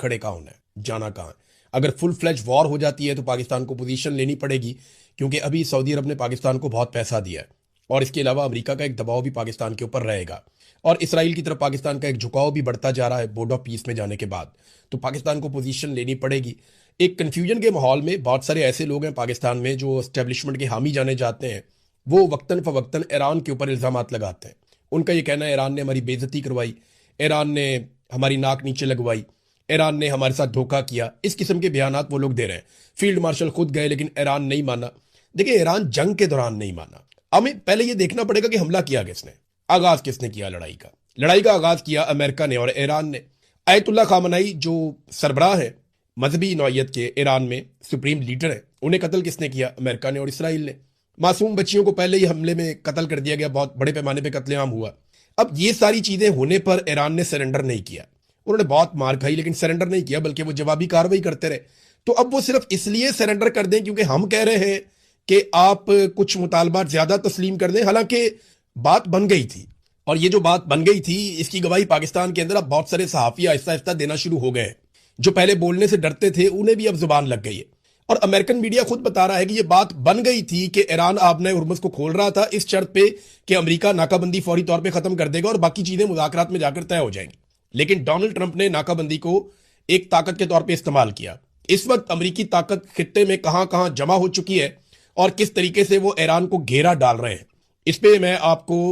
खड़े कहाँ होना है, जाना कहाँ है। अगर फुल फ्लैज वॉर हो जाती है तो पाकिस्तान को पोजीशन लेनी पड़ेगी, क्योंकि अभी सऊदी अरब ने पाकिस्तान को बहुत पैसा दिया है, और इसके अलावा अमेरिका का एक दबाव भी पाकिस्तान के ऊपर रहेगा, और इसराइल की तरफ पाकिस्तान का एक झुकाव भी बढ़ता जा रहा है बोर्ड ऑफ पीस में जाने के बाद। तो पाकिस्तान को पोजीशन लेनी पड़ेगी। एक कन्फ्यूजन के माहौल में बहुत सारे ऐसे लोग हैं पाकिस्तान में जो एस्टेब्लिशमेंट के हामी जाने जाते हैं, वो वक्तन फवक्तन ईरान के ऊपर इल्ज़ामात लगाते हैं। उनका ये कहना है ईरान ने हमारी बेइज्जती करवाई, ईरान ने हमारी नाक नीचे लगवाई, ईरान ने हमारे साथ धोखा किया। इस किस्म के बयानात वो लोग दे रहे हैं। फील्ड मार्शल खुद गए लेकिन ईरान नहीं माना। देखिए, ईरान जंग के दौरान नहीं माना। हमें पहले ये देखना पड़ेगा कि हमला किया किसने, आगाज किसने किया लड़ाई का। लड़ाई का आगाज किया अमेरिका ने और ईरान ने। आयतुल्ला खामनाई जो सरबराह है मजहबी नौयत के, ईरान में सुप्रीम लीडर है, उन्हें कत्ल किसने किया? अमेरिका ने और इसराइल ने। मासूम बच्चियों को पहले ही हमले में कत्ल कर दिया गया, बहुत बड़े पैमाने पर कत्लेआम हुआ। अब ये सारी चीजें होने पर ईरान ने सरेंडर नहीं किया। उन्होंने बहुत मार खाई लेकिन सरेंडर नहीं किया, बल्कि वो जवाबी कार्रवाई करते रहे। तो अब वो सिर्फ इसलिए सरेंडर कर दें क्योंकि हम कह रहे हैं कि आप कुछ मुतालबात ज्यादा तस्लीम कर दें, हालांकि बात बन गई थी। और ये जो बात बन गई थी इसकी गवाही पाकिस्तान के अंदर अब बहुत सारे सहाफी आहिस्ता आहिस्ता देना शुरू हो गए हैं। जो पहले बोलने से डरते थे उन्हें भी अब जुबान लग गई है। और अमेरिकन मीडिया खुद बता रहा है कि ये बात बन गई थी कि ईरान आबना हुर्मुज को खोल रहा था इस शर्त पे कि अमेरिका नाकाबंदी फौरी तौर पे खत्म कर देगा और बाकी चीजें मुज़ाकरात में जाकर तय हो जाएंगी। लेकिन डोनाल्ड ट्रंप ने नाकाबंदी को एक ताकत के तौर पे इस्तेमाल किया। इस वक्त अमेरिकी ताकत खित्ते में कहां कहां जमा हो चुकी है और किस तरीके से वो ईरान को घेरा डाल रहे हैं, इस पे मैं आपको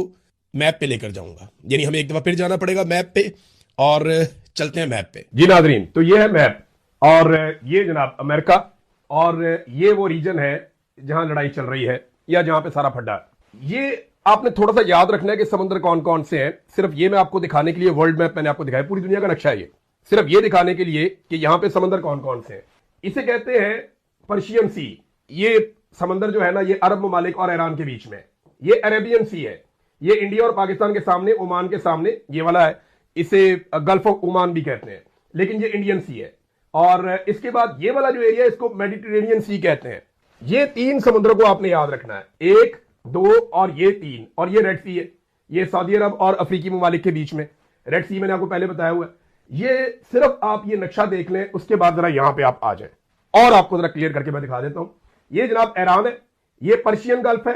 मैप पे लेकर जाऊंगा। यानी हमें एक दफा फिर जाना पड़ेगा मैप पे और चलते हैं मैप पे। जी नाजरीन, तो ये है मैप और ये जनाब अमेरिका, और ये वो रीजन है जहां लड़ाई चल रही है या जहां पे सारा फड्डा है। ये आपने थोड़ा सा याद रखना है कि समंदर कौन कौन से हैं। सिर्फ ये मैं आपको दिखाने के लिए वर्ल्ड मैप मैंने आपको दिखाया, पूरी दुनिया का नक्शा है ये, सिर्फ ये दिखाने के लिए कि यहां पे समंदर कौन कौन से हैं। इसे कहते हैं पर्शियन सी। ये समंदर जो है ना, ये अरब ममालिक और ईरान के बीच में। ये अरेबियन सी है, ये इंडिया और पाकिस्तान के सामने, ओमान के सामने ये वाला है। इसे गल्फ ऑफ ओमान भी कहते हैं, लेकिन ये इंडियन सी है। और इसके बाद ये वाला जो एरिया है इसको मेडिटेरेनियन सी कहते हैं। ये तीन समुद्रों को आपने याद रखना है, 1, 2 और ये 3। और ये रेड सी है, ये सऊदी अरब और अफ्रीकी ममालिक के बीच में रेड सी मैंने आपको पहले बताया हुआ है। ये सिर्फ आप ये नक्शा देख लें, उसके बाद जरा यहां पे आप आ जाएं और आपको जरा क्लियर करके मैं दिखा देता हूं। ये जनाब ईरान है, ये पर्शियन गल्फ है,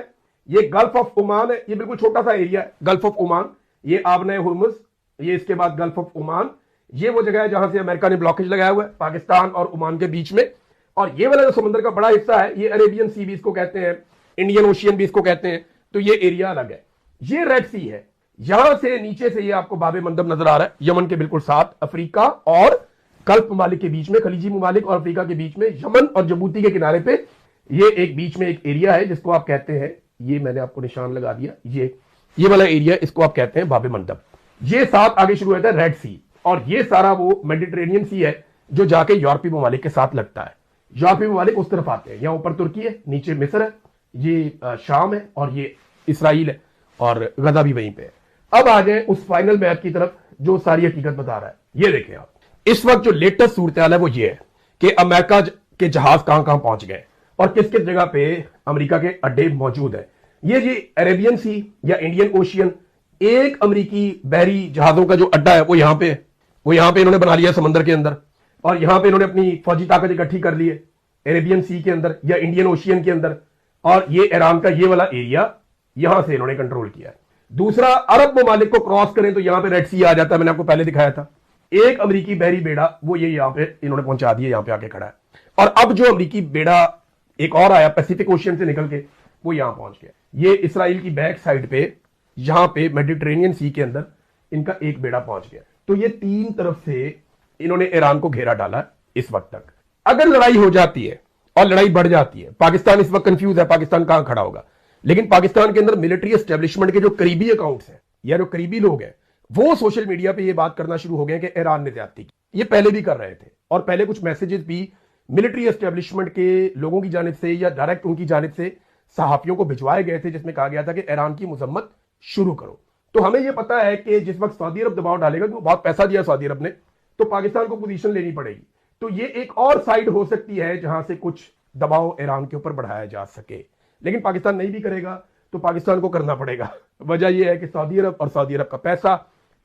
ये गल्फ ऑफ ओमान है। ये बिल्कुल छोटा सा एरिया है गल्फ ऑफ ओमान। ये आबना हुर्मुज, ये इसके बाद गल्फ ऑफ ओमान। ये वो जगह है जहां से अमेरिका ने ब्लॉकेज लगाया हुआ है पाकिस्तान और ओमान के बीच में। और ये वाला जो समुद्र का बड़ा हिस्सा है ये अरेबियन सी भी इसको कहते हैं, इंडियन ओशियन भी इसको कहते हैं। तो ये एरिया अलग है। ये रेड सी है, यहां से नीचे से ये आपको बाबे मंदब नजर आ रहा है, यमन के बिल्कुल साथ, अफ्रीका और गल्फ ममालिक के बीच में, खलीजी ममालिक और अफ्रीका के बीच में, यमन और जबूती के किनारे पे ये एक बीच में एक एरिया है जिसको आप कहते हैं, ये मैंने आपको निशान लगा दिया, ये वाला एरिया इसको आप कहते हैं बाबे मंदब। ये साथ आगे शुरू होता है रेड सी, और ये सारा वो मेडिटेरेनियन सी है जो जाके यूरोपीय ममालिक के साथ लगता है। यूरोपीय ममालिक उस तरफ आते हैं, यहां ऊपर तुर्की है, नीचे मिस्र है, ये शाम है और ये इसराइल है और गजा भी वहीं पे है। अब आ जाए उस फाइनल मैप की तरफ जो सारी हकीकत बता रहा है। ये देखें आप, इस वक्त जो लेटेस्ट सूरत हाल है वो ये है कि अमेरिका के जहाज कहां कहां पहुंच गए और किस किस जगह पे अमेरिका के अड्डे मौजूद है। ये जी अरेबियन सी या इंडियन ओशियन, एक अमेरिकी बहरी जहाजों का जो अड्डा है वो यहां पे है, वो यहां पे इन्होंने बना लिया समंदर के अंदर, और यहां पे इन्होंने अपनी फौजी ताकत इकट्ठी कर ली है अरेबियन सी के अंदर या इंडियन ओशियन के अंदर। और ये ईरान का ये वाला एरिया यहां से इन्होंने कंट्रोल किया है। दूसरा, अरब ममालिक को क्रॉस करें तो यहां पे रेड सी आ जाता है, मैंने आपको पहले दिखाया था। एक अमेरिकी बहरी बेड़ा वो ये यहां पे इन्होंने पहुंचा दिया, यहां पे आके खड़ा है। और अब जो अमेरिकी बेड़ा एक और आया पैसिफिक ओशियन से निकल के, वो यहां पहुंच गया। ये इसराइल की बैक साइड पे यहां पे मेडिटेरेनियन सी के अंदर इनका एक बेड़ा पहुंच गया। तो ये तीन तरफ से इन्होंने ईरान को घेरा डाला इस वक्त तक। अगर लड़ाई हो जाती है और लड़ाई बढ़ जाती है, पाकिस्तान इस वक्त कंफ्यूज है, पाकिस्तान कहां खड़ा होगा। लेकिन पाकिस्तान के अंदर मिलिट्री एस्टेब्लिशमेंट के जो करीबी अकाउंट्स हैं या जो करीबी लोग हैं वो सोशल मीडिया पे ये बात करना शुरू हो गए कि ईरान ने ज्यादती की। ये पहले भी कर रहे थे और पहले कुछ मैसेजेस भी मिलिट्री एस्टेब्लिशमेंट के लोगों की जानिब से या डायरेक्ट उनकी जानिब से सहाफियों को भिजवाए गए थे, जिसमें कहा गया था कि ईरान की मजम्मत शुरू करो। तो हमें यह पता है कि जिस वक्त सऊदी अरब दबाव डालेगा, क्योंकि बहुत पैसा दिया सऊदी अरब ने, तो पाकिस्तान को पोजीशन लेनी पड़ेगी। तो ये एक और साइड हो सकती है जहां से कुछ दबाव ईरान के ऊपर बढ़ाया जा सके। लेकिन पाकिस्तान नहीं भी करेगा तो पाकिस्तान को करना पड़ेगा। वजह यह है कि सऊदी अरब और सऊदी अरब का पैसा,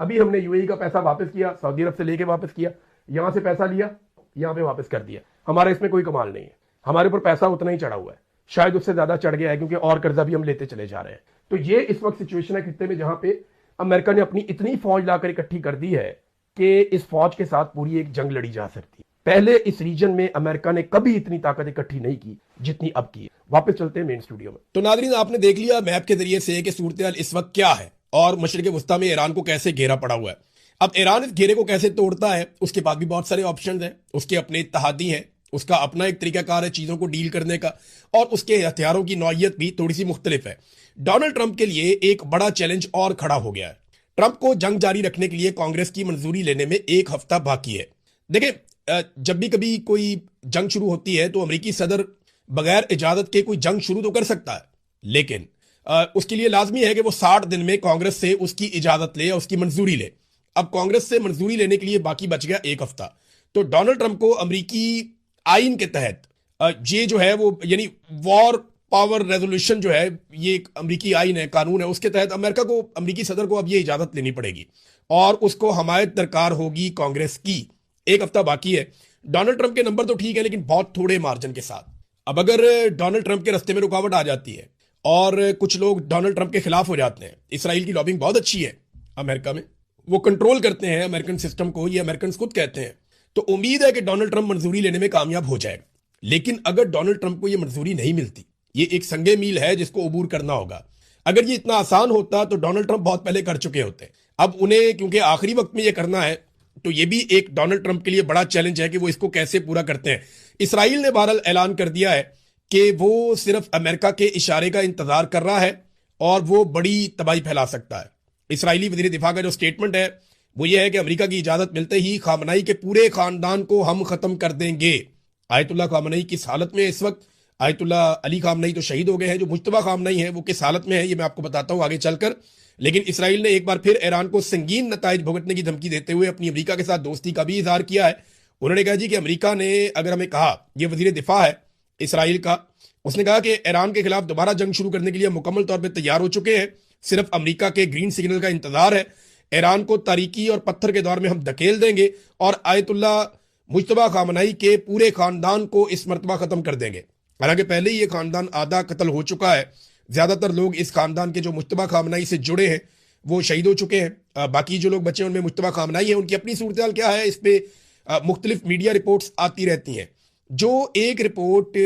अभी हमने यूएई का पैसा वापस किया, सऊदी अरब से लेके वापस किया, यहां से पैसा लिया, यहां पे वापस कर दिया। हमारा इसमें कोई कमाल नहीं है, हमारे ऊपर पैसा उतना ही चढ़ा हुआ है, शायद उससे ज्यादा चढ़ गया है क्योंकि और कर्जा भी हम लेते चले जा रहे हैं। तो ये इस वक्त सिचुएशन है खित्ते में जहां पे अमेरिका ने अपनी इतनी फौज लाकर इकट्ठी कर दी है कि इस फौज के साथ पूरी एक जंग लड़ी जा सकती है। पहले इस रीजन में अमेरिका ने कभी इतनी ताकत इकट्ठी नहीं की जितनी अब की है। वापस चलते हैं मेन स्टूडियो में। तो नादरीन, आपने देख लिया मैप के जरिए से कि सूरत इस वक्त क्या है और मशरिक वस्ता में ईरान को कैसे घेरा पड़ा हुआ है। अब ईरान इस घेरे को कैसे तोड़ता है, उसके पास भी बहुत सारे ऑप्शंस हैं, उसके अपने इत्तेहादी हैं, उसका अपना एक तरीकाकार है चीजों को डील करने का, और उसके हथियारों की नौइयत भी थोड़ी सी मुख्तलिफ है। डोनाल्ड ट्रंप के लिए एक बड़ा चैलेंज और खड़ा हो गया है। ट्रंप को जंग जारी रखने के लिए कांग्रेस की मंजूरी लेने में एक हफ्ता बाकी है। देखिए, जब भी कभी कोई जंग शुरू होती है तो अमेरिकी सदर बगैर इजाजत के कोई जंग शुरू तो कर सकता है, लेकिन उसके लिए लाजमी है कि वो 60 दिन में कांग्रेस से उसकी इजाजत ले या उसकी मंजूरी ले। अब कांग्रेस से मंजूरी लेने के लिए बाकी बच गया एक हफ्ता। तो डोनाल्ड ट्रंप को अमेरिकी आइन के तहत ये जो है वो यानी वॉर पावर रेजोल्यूशन जो है, ये एक अमेरिकी आइन है, कानून है, उसके तहत अमेरिका को, अमेरिकी सदर को अब ये इजाजत लेनी पड़ेगी और उसको हमायत दरकार होगी कांग्रेस की। एक हफ्ता बाकी है। डोनाल्ड ट्रंप के नंबर तो ठीक है, लेकिन बहुत थोड़े मार्जिन के साथ। अब अगर डोनाल्ड ट्रंप के रास्ते में रुकावट आ जाती है और कुछ लोग डोनाल्ड ट्रंप के खिलाफ हो जाते हैं, इसराइल की लॉबिंग बहुत अच्छी है अमेरिका में, वो कंट्रोल करते हैं अमेरिकन सिस्टम को, ये अमेरिकन खुद कहते हैं, तो उम्मीद है कि डोनाल्ड ट्रंप मंजूरी लेने में कामयाब हो जाएगा। लेकिन अगर डोनाल्ड ट्रंप को ये मंजूरी नहीं मिलती, ये एक संगे मील है जिसको अबूर करना होगा। अगर ये इतना आसान होता तो डोनाल्ड ट्रंप बहुत पहले कर चुके होते। अब उन्हें क्योंकि आखिरी वक्त में ये करना है, तो ये भी एक डोनाल्ड ट्रंप के लिए बड़ा चैलेंज है कि वो इसको कैसे पूरा करते हैं। इसराइल ने बहरहाल ऐलान कर दिया है कि वो सिर्फ अमेरिका के इशारे का इंतजार कर रहा है और वो बड़ी तबाही फैला सकता है। इसराइली वजीर दिफा का जो स्टेटमेंट है वो ये है कि अमेरिका की इजाजत मिलते ही खामनाई के पूरे खानदान को हम खत्म कर देंगे। आयतुल्लाह खामनाई किस हालत में है इस वक्त? आयतुल्लाह अली खामनाई तो शहीद हो गए हैं, जो मुज्तबा खामनाई है वो किस हालत में है ये मैं आपको बताता हूं आगे चलकर। लेकिन इसराइल ने एक बार फिर ईरान को संगीन नताइज भुगतने की धमकी देते हुए अपनी अमेरिका के साथ दोस्ती का भी इजहार किया है। उन्होंने कहा जी कि अमेरिका ने अगर हमें कहा, ये वजीर दिफा है इसराइल का, उसने कहा कि ईरान के खिलाफ दोबारा जंग शुरू करने के लिए मुकम्मल तौर पर तैयार हो चुके हैं, सिर्फ अमेरिका के ग्रीन सिग्नल का इंतजार है। ईरान को तारीकी और पत्थर के दौर में हम धकेल देंगे और आयतुल्लाह मुज्तबा खामनाई के पूरे खानदान को इस मरतबा खत्म कर देंगे। हालांकि पहले ही ये खानदान आधा कत्ल हो चुका है। ज्यादातर लोग इस खानदान के जो मुज्तबा खामनाई से जुड़े हैं वो शहीद हो चुके हैं। बाकी जो लोग बचे उनमें मुज्तबा खामनाई है, उनकी अपनी सूरत हाल क्या है इस पे मुख्तलिफ मीडिया रिपोर्ट्स आती रहती हैं। जो एक रिपोर्ट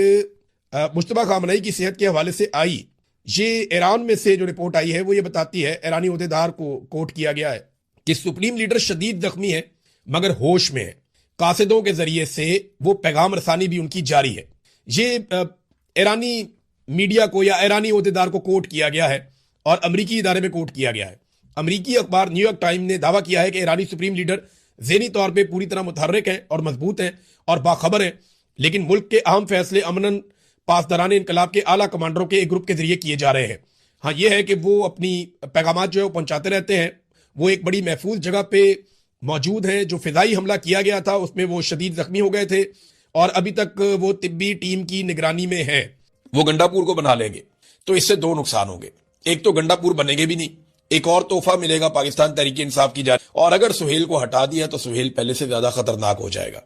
मुज्तबा खामनाई की सेहत के हवाले से आई, ये ईरान में से जो रिपोर्ट आई है वो ये बताती है, ईरानी ओहदेदार को कोट किया गया है कि सुप्रीम लीडर शदीद जख्मी है मगर होश में है। कासिदों के जरिए से वो पैगाम रसानी भी उनकी जारी है। ये ईरानी मीडिया को या ईरानी ओहदेदार को कोट किया गया है और अमरीकी इदारे में कोट किया गया है। अमरीकी अखबार न्यूयॉर्क टाइम ने दावा किया है कि ईरानी सुप्रीम लीडर ज़हनी तौर पर पूरी तरह मुतहर्रिक है और मजबूत है और बाखबर है, लेकिन मुल्क के अहम फैसले अमनन पासदारान इनकलाब के आला कमांडरों के एक ग्रुप के जरिए किए जा रहे हैं। हाँ, ये है कि वो अपनी पैगाम जो है वो पहुंचाते रहते हैं। वो एक बड़ी महफूज जगह पे मौजूद हैं। जो फिजाई हमला किया गया था उसमें वो शदीद जख्मी हो गए थे और अभी तक वो तिब्बी टीम की निगरानी में है। वो गंडापुर को बना लेंगे तो इससे दो नुकसान होंगे। एक तो गंडापुर बनेंगे भी नहीं, एक और तोहफा मिलेगा पाकिस्तान तहरीक इंसाफ की जानिब, और अगर सुहेल को हटा दिया तो सुहेल पहले से ज्यादा खतरनाक हो जाएगा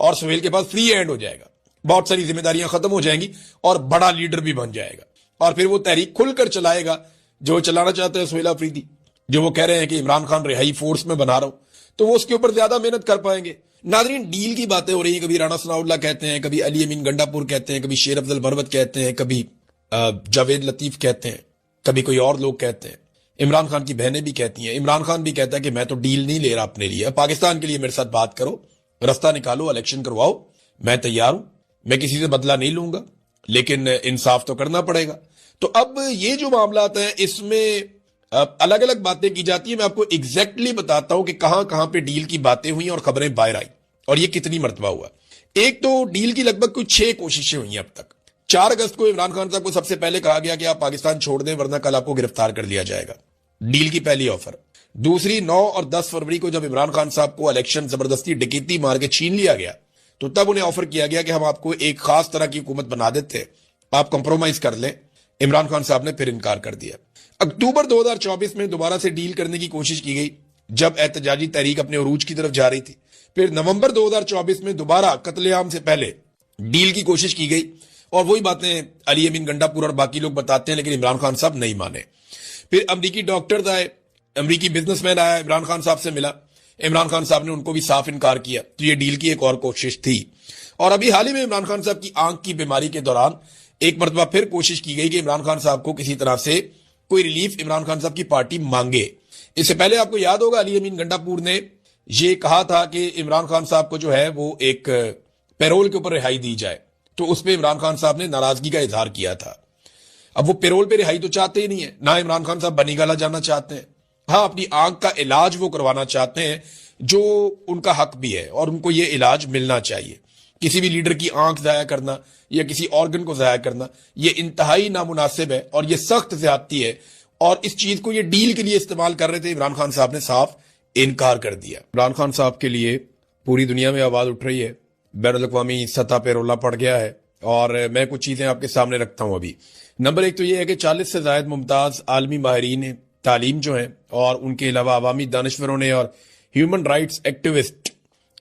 और सुहेल के पास फ्री हैंड हो जाएगा। बहुत सारी जिम्मेदारियां खत्म हो जाएंगी और बड़ा लीडर भी बन जाएगा और फिर वो तहरीक खुलकर चलाएगा जो चलाना चाहते हैं सुहेल अफरीदी, जो वो कह रहे हैं कि इमरान खान रिहाई फोर्स में बना रहा हूं, तो वो उसके ऊपर ज्यादा मेहनत कर पाएंगे। नाजरीन, डील की बातें हो रही हैं, कभी राणा सनाउल्लाह कहते हैं, कभी अली अमीन गंडापुर कहते हैं, कभी शेर अफजल मरवत कहते हैं, कभी जावेद लतीफ कहते हैं, कभी कोई और लोग कहते हैं। इमरान खान की बहनें भी कहती हैं। इमरान खान भी कहता है कि मैं तो डील नहीं ले रहा अपने लिए, पाकिस्तान के लिए मेरे साथ बात करो, रास्ता निकालो, इलेक्शन करवाओ, मैं तैयार हूं, मैं किसी से बदला नहीं लूंगा, लेकिन इंसाफ तो करना पड़ेगा। तो अब ये जो मामला है इसमें अलग अलग बातें की जाती है। मैं आपको एग्जैक्टली बताता हूं कि कहां कहां पे डील की बातें हुई और खबरें बाहर आई और ये कितनी मरतबा हुआ। एक तो डील की लगभग कुछ 6 कोशिशें हुई अब तक। 4 अगस्त को इमरान खान साहब को सबसे पहले कहा गया कि आप पाकिस्तान छोड़ दें वरना कल आपको गिरफ्तार कर लिया जाएगा, डील की पहली ऑफर। दूसरी 9 और 10 फरवरी को जब इमरान खान साहब को इलेक्शन जबरदस्ती डकैती मार के छीन लिया गया तो तब उन्हें ऑफर किया गया कि हम आपको एक खास तरह की हुकूमत बना देते हैं, आप कंप्रोमाइज कर लें। इमरान खान साहब ने फिर इनकार कर दिया। अक्टूबर 2024 में दोबारा से डील करने की कोशिश की गई जब एहतजाजी तहरीक अपने उरूज की तरफ जा रही थी। फिर नवंबर 2024 में दोबारा कत्लेआम से पहले डील की कोशिश की गई और वही बातें अली अमीन गंडापुर और बाकी लोग बताते हैं, लेकिन इमरान खान साहब नहीं माने। फिर अमरीकी डॉक्टर्स आए, अमरीकी बिजनेसमैन आया, इमरान खान साहब से मिला, इमरान खान साहब ने उनको भी साफ इनकार किया। तो ये डील की एक और कोशिश थी। और अभी हाल ही में इमरान खान साहब की आंख की बीमारी के दौरान एक मरतबा फिर कोशिश की गई कि इमरान खान साहब को किसी तरह से कोई रिलीफ इमरान खान साहब की पार्टी मांगे। इससे पहले आपको याद होगा अली अमीन गंडापुर ने ये कहा था कि इमरान खान साहब को जो है वो एक पैरोल के ऊपर रिहाई दी जाए, तो उस पर इमरान खान साहब ने नाराजगी का इजहार किया था। अब वो पैरोल पे रिहाई तो चाहते ही नहीं है, ना इमरान खान साहब बनीगाला जाना चाहते हैं। हाँ, अपनी आंख का इलाज वो करवाना चाहते हैं, जो उनका हक भी है और उनको ये इलाज मिलना चाहिए। किसी भी लीडर की आंख जाया करना या किसी ऑर्गन को जाया करना ये इंतहाई नामुनासिब है और ये सख्त ज्यादती है। और इस चीज को ये डील के लिए इस्तेमाल कर रहे थे, इमरान खान साहब ने साफ इनकार कर दिया। इमरान खान साहब के लिए पूरी दुनिया में आवाज उठ रही है, बैनुल अक़वामी सतह पे रोला पड़ गया है। और मैं कुछ चीजें आपके सामने रखता हूं अभी। नंबर एक तो ये है कि 40 से ज्यादा मुमताज आलमी माहिरीन तालीम जो हैं और उनके अलावा अवामी दानिशवरों ने और ह्यूमन राइट्स एक्टिविस्ट,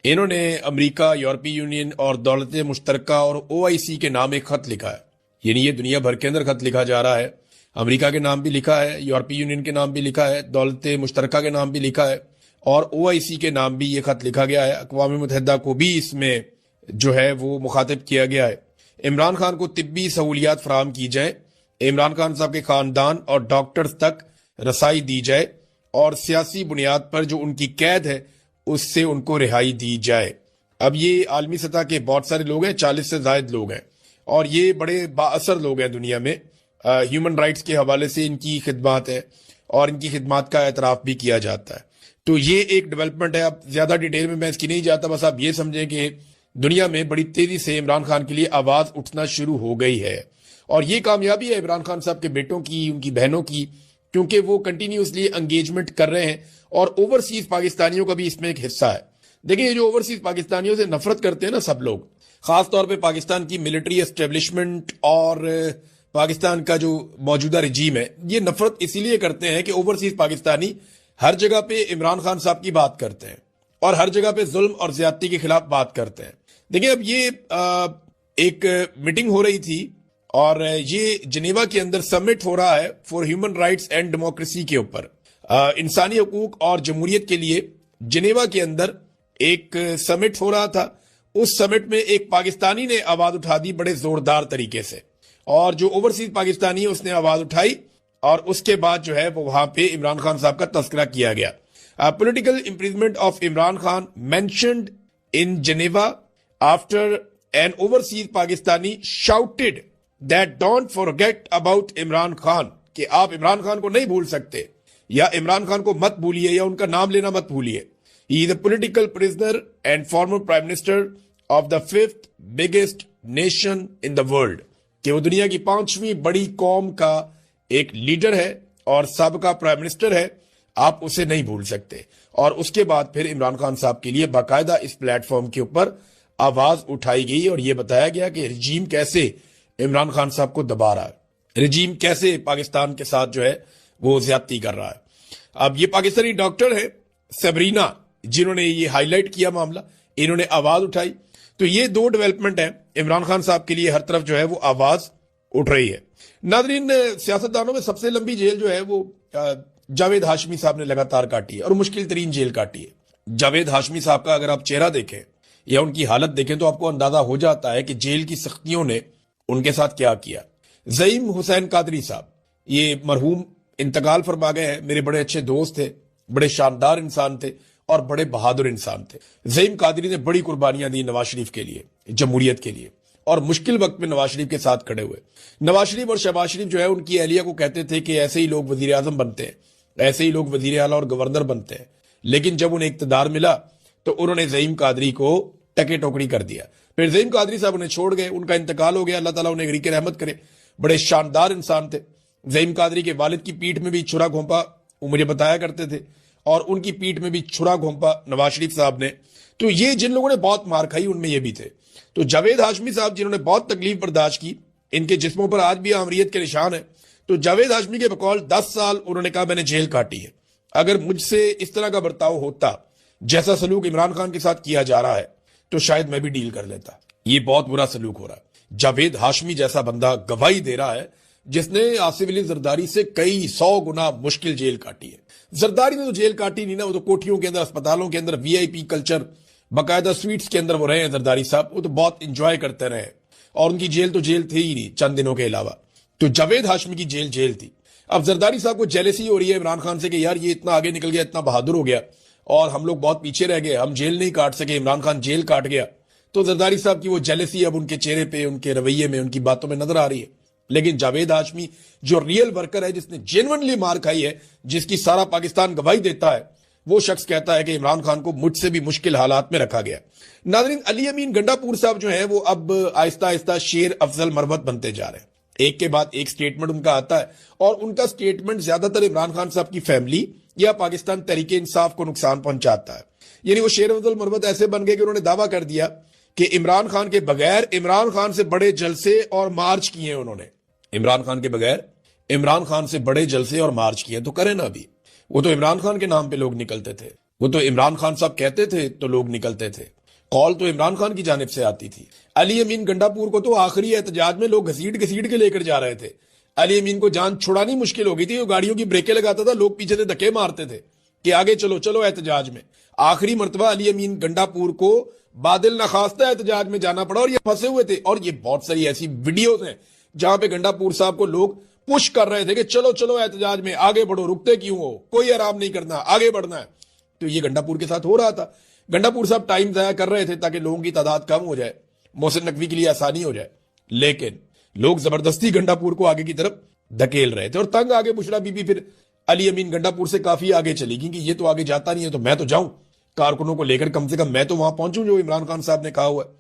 इन्होंने अमेरिका, यूरोपीय यूनियन और दौलत मुश्तरका और OIC के नाम एक खत लिखा है। यानी ये दुनिया भर के अंदर खत लिखा जा रहा है। अमेरिका के नाम भी लिखा है, यूरोपीय यूनियन के नाम भी लिखा है, दौलत मुश्तरका के नाम भी लिखा है और OIC के नाम भी ये खत लिखा गया है। अक़वाम मुत्तहिदा को भी इसमें जो है वो मुखातिब किया गया है। इमरान खान को तिब्बी सहूलियात फराहम की जाए, इमरान खान साहब के खानदान और डॉक्टर्स तक रसाई दी जाए और सियासी बुनियाद पर जो उनकी कैद है उससे उनको रिहाई दी जाए। अब ये आलमी सतह के बहुत सारे लोग हैं, 40 से ज्यादा लोग हैं और ये बड़े बाअसर लोग हैं दुनिया में। ह्यूमन राइट्स के हवाले से इनकी खिदमत है और इनकी खिदमत का एतराफ भी किया जाता है। तो ये एक डेवलपमेंट है। अब ज्यादा डिटेल में मैं इसकी नहीं जाता, बस आप ये समझें कि दुनिया में बड़ी तेजी से इमरान खान के लिए आवाज उठना शुरू हो गई है और ये कामयाबी है इमरान खान साहब के बेटों की, उनकी बहनों की, क्योंकि वो कंटिन्यूसली एंगेजमेंट कर रहे हैं और ओवरसीज पाकिस्तानियों का भी इसमें एक हिस्सा है। देखिए, ये जो ओवरसीज पाकिस्तानियों से नफरत करते हैं ना सब लोग, खासतौर पे पाकिस्तान की मिलिट्री एस्टेब्लिशमेंट और पाकिस्तान का जो मौजूदा रजीम है, ये नफरत इसीलिए करते हैं कि ओवरसीज पाकिस्तानी हर जगह पे इमरान खान साहब की बात करते हैं और हर जगह पे जुल्म और ज्यादती के खिलाफ बात करते हैं। देखिए, अब ये एक मीटिंग हो रही थी और ये जिनेवा के अंदर समिट हो रहा है for human rights and democracy के ऊपर, इंसानी हकूक और जमहूरियत के लिए जिनेवा के अंदर एक समिट हो रहा था। उस समिट में एक पाकिस्तानी ने आवाज उठा दी बड़े जोरदार तरीके से और जो ओवरसीज पाकिस्तानी है उसने आवाज उठाई और उसके बाद जो है वो वहां पे इमरान खान साहब का तस्करा किया गया। Political imprisonment of Imran Khan mentioned in Geneva after N overseas Pakistani shouted that don't forget about Imran Khan, कि आप इमरान खान को नहीं भूल सकते या इमरान खान को मत भूलिए या उनका नाम लेना मत भूलिए। He is a political prisoner and former prime minister of the 5th biggest nation in the world, कि वो दुनिया की 5वीं बड़ी कौम का एक लीडर है और साबका प्राइम मिनिस्टर है, आप उसे नहीं भूल सकते। और उसके बाद फिर इमरान खान साहब के लिए बाकायदा इस प्लेटफॉर्म के ऊपर आवाज उठाई गई और यह बताया गया कि रजीम कैसे इमरान खान साहब को दबा रहा है, रजीम कैसे पाकिस्तान के साथ जो है वो ज्यादती कर रहा है। अब ये पाकिस्तानी डॉक्टर है सबरीना जिन्होंने ये हाईलाइट किया मामला, इन्होंने आवाज उठाई। तो ये दो डेवलपमेंट है इमरान खान साहब के लिए, हर तरफ जो है वो आवाज उठ रही है। नाज़रीन, सियासतदानों में सबसे लंबी जेल जो है वो जावेद हाशमी साहब ने लगातार काटी है और मुश्किल तरीन जेल काटी है। जावेद हाशमी साहब का अगर आप चेहरा देखें या उनकी हालत देखें तो आपको अंदाजा हो जाता है कि जेल की सख्तियों ने उनके साथ क्या किया। ज़ईम हुसैन कादरी साहब, ये मरहूम इंतकाल फरमा गए हैं, मेरे बड़े अच्छे दोस्त थे, बड़े शानदार इंसान थे और बड़े बहादुर इंसान थे। ज़ईम कादरी ने बड़ी कुर्बानियां दी नवाज शरीफ के लिए, जमहूरियत के लिए, और मुश्किल वक्त में नवाज शरीफ के साथ खड़े हुए। नवाज शरीफ और शहबाज शरीफ जो है उनकी अहलिया को कहते थे कि ऐसे ही लोग वजीर आजम बनते हैं, ऐसे ही लोग वजीर आला और गवर्नर बनते हैं। लेकिन जब उन्हें इक्तदार मिला तो उन्होंने ज़ईम कादरी को टके टोकरी कर दिया। फिर ज़ईम कादरी साहब उन्हें छोड़ गए, उनका इंतकाल हो गया, अल्लाह ताला उन्हें गरीक रहमत करे। बड़े शानदार इंसान थे। ज़ईम कादरी के वालिद की पीठ में भी छुरा घोंपा वो मुझे बताया करते थे और उनकी पीठ में भी छुरा घोंपा नवाज शरीफ साहब ने। तो ये जिन लोगों ने बहुत मार खाई उनमें ये भी थे। तो जावेद हाशमी साहब जिन्होंने बहुत तकलीफ बर्दाश्त की, इनके जिस्मों पर आज भी आमरीत के निशान है। तो जावेद हाशमी के बकौल 10 साल उन्होंने कहा मैंने जेल काटी है। अगर मुझसे इस तरह का बर्ताव होता जैसा सलूक इमरान खान के साथ किया जा रहा है तो शायद मैं भी डील कर लेता। ये बहुत बुरा सलूक हो रहा है। जावेद हाशमी जैसा बंदा गवाही दे रहा है जिसने आसिफ अली जरदारी से कई 100 गुना मुश्किल जेल काटी है। जरदारी ने तो जेल काटी नहीं ना, वो तो कोठियों के अंदर, अस्पतालों के अंदर, वीआईपी कल्चर, बाकायदा स्वीट्स के अंदर वो रहे हैं जरदारी साहब। वो तो बहुत इंजॉय करते रहे और उनकी जेल तो जेल थी ही नहीं चंद दिनों के अलावा। तो जावेद हाशमी की जेल जेल थी। अब जरदारी साहब को जेलसी हो रही है इमरान खान से कि यार ये इतना आगे निकल गया, इतना बहादुर हो गया और हम लोग बहुत पीछे रह गए, हम जेल नहीं काट सके, इमरान खान जेल काट गया। तो जरदारी साहब की वो जेलसी अब उनके चेहरे पे, उनके रवैये में, उनकी बातों में नजर आ रही है। लेकिन जावेद हाशमी जो रियल वर्कर है, जिसने जेन्युइनली मार खाई है, जिसकी सारा पाकिस्तान गवाही देता है, वो शख्स कहता है कि इमरान खान को मुझसे भी मुश्किल हालात में रखा गया। नाज़रीन, अली अमीन गंडापुर साहब जो है वो अब आहिस्ता आहिस्ता शेर अफजल मरवत बनते जा रहे हैं। एक के बाद एक स्टेटमेंट उनका आता है और उनका स्टेटमेंट ज्यादातर इमरान खान साहब की फैमिली या पाकिस्तान तहरीके इंसाफ को नुकसान पहुंचाता है। यानी वो शेर अफजल मरवत ऐसे बन गए कि उन्होंने दावा कर दिया कि इमरान खान के बगैर इमरान खान से बड़े जलसे और मार्च किए उन्होंने। इमरान खान के बगैर इमरान खान से बड़े जलसे और मार्च किए तो करें ना। अभी वो तो इमरान खान के नाम पे लोग निकलते थे, वो तो इमरान खान साहब कहते थे तो लोग निकलते थे, कॉल तो इमरान खान की जानिब से आती थी। अली अमीन गंडापुर को तो आखिरी एहतजाज में लोग घसीट घसीट के लेकर जा रहे थे। अली अमीन को जान छुड़ानी मुश्किल हो गई थी। वो गाड़ियों की ब्रेकें लगाता था, लोग पीछे से धक्के मारते थे कि आगे चलो चलो एहतजाज में। आखिरी मरतबा अली अमीन गंडापुर को बादल नखास्ता एहतजाज में जाना पड़ा और ये फंसे हुए थे। और ये बहुत सारी ऐसी वीडियोज हैं जहां पे गंडापुर साहब को लोग पुश कर रहे थे कि चलो चलो एहतजाज में आगे बढ़ो, रुकते क्यों हो, कोई आराम नहीं करना, आगे बढ़ना है। तो ये गंडापुर के साथ हो रहा था। गंडापुर साहब टाइम जाया कर रहे थे ताकि लोगों की तादाद कम हो जाए, मोहसिन नकवी के लिए आसानी हो जाए। लेकिन लोग जबरदस्ती गंडापुर को आगे की तरफ धकेल रहे थे और तंग आगे बुशरा बीबी फिर अली अमीन गंडापुर से काफी आगे चली गई कि ये तो आगे जाता नहीं है तो मैं तो जाऊं, कारकुनों को लेकर कम से कम मैं तो वहां पहुंचूं जो इमरान खान साहब ने कहा हुआ है।